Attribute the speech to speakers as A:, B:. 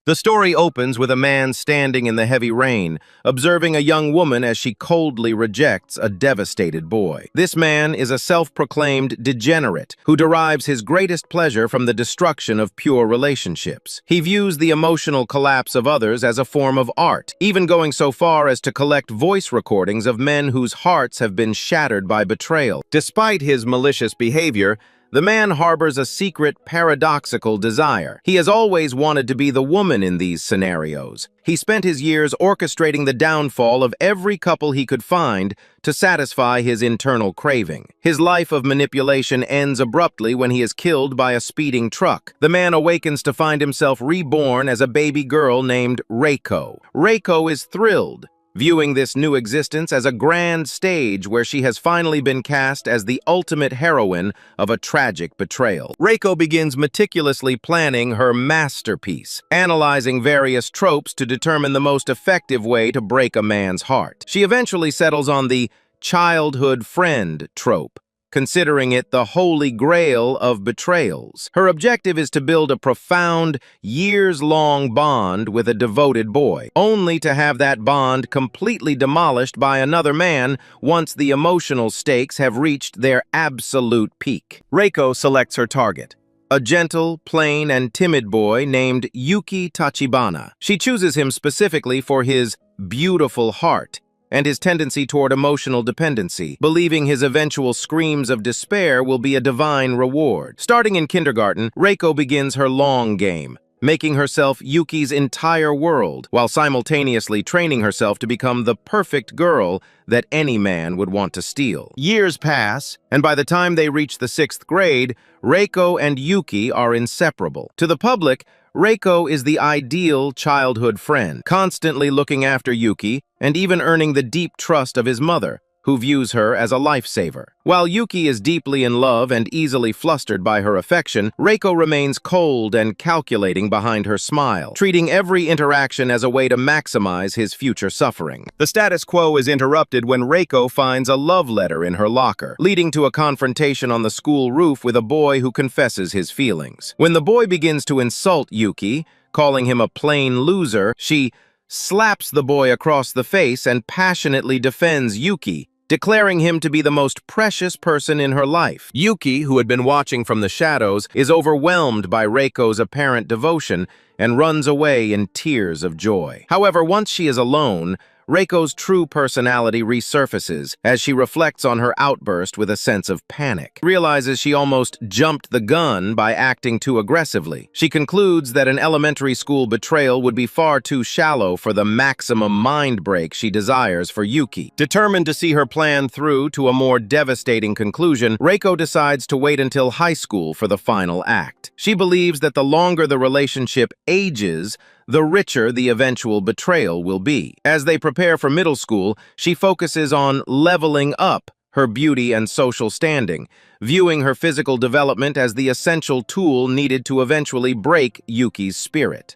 A: The story opens with a man standing in the heavy rain, observing a young woman as she coldly rejects a devastated boy. This man is a self-proclaimed degenerate who derives his greatest pleasure from the destruction of pure relationships. He views the emotional collapse of others as a form of art, even going so far as to collect voice recordings of men whose hearts have been shattered by betrayal. Despite his malicious behavior, the man harbors a secret, paradoxical desire. He has always wanted to be the woman in these scenarios. He spent his years orchestrating the downfall of every couple he could find to satisfy his internal craving. His life of manipulation ends abruptly when he is killed by a speeding truck. The man awakens to find himself reborn as a baby girl named Reiko. Reiko is thrilled, viewing this new existence as a grand stage where she has finally been cast as the ultimate heroine of a tragic betrayal. Reiko begins meticulously planning her masterpiece, analyzing various tropes to determine the most effective way to break a man's heart. She eventually settles on the childhood friend trope, considering it the holy grail of betrayals. Her objective is to build a profound, years-long bond with a devoted boy, only to have that bond completely demolished by another man once the emotional stakes have reached their absolute peak. Reiko selects her target, a gentle, plain, and timid boy named Yuki Tachibana. She chooses him specifically for his beautiful heart and his tendency toward emotional dependency, believing his eventual screams of despair will be a divine reward. Starting in kindergarten, Reiko begins her long game, making herself Yuki's entire world, while simultaneously training herself to become the perfect girl that any man would want to steal. Years pass, and by the time they reach the 6th grade, Reiko and Yuki are inseparable. To the public, Reiko is the ideal childhood friend, constantly looking after Yuki and even earning the deep trust of his mother, who views her as a lifesaver. While Yuki is deeply in love and easily flustered by her affection, Reiko remains cold and calculating behind her smile, treating every interaction as a way to maximize his future suffering. The status quo is interrupted when Reiko finds a love letter in her locker, leading to a confrontation on the school roof with a boy who confesses his feelings. When the boy begins to insult Yuki, calling him a plain loser, she slaps the boy across the face and passionately defends Yuki, declaring him to be the most precious person in her life. Yuki, who had been watching from the shadows, is overwhelmed by Reiko's apparent devotion and runs away in tears of joy. However, once she is alone, Reiko's true personality resurfaces as she reflects on her outburst with a sense of panic. Realizes she almost jumped the gun by acting too aggressively. She concludes that an elementary school betrayal would be far too shallow for the maximum mind break she desires for Yuki. Determined to see her plan through to a more devastating conclusion, Reiko decides to wait until high school for the final act. She believes that the longer the relationship ages, the richer the eventual betrayal will be. As they prepare for middle school, she focuses on leveling up her beauty and social standing, viewing her physical development as the essential tool needed to eventually break Yuki's spirit.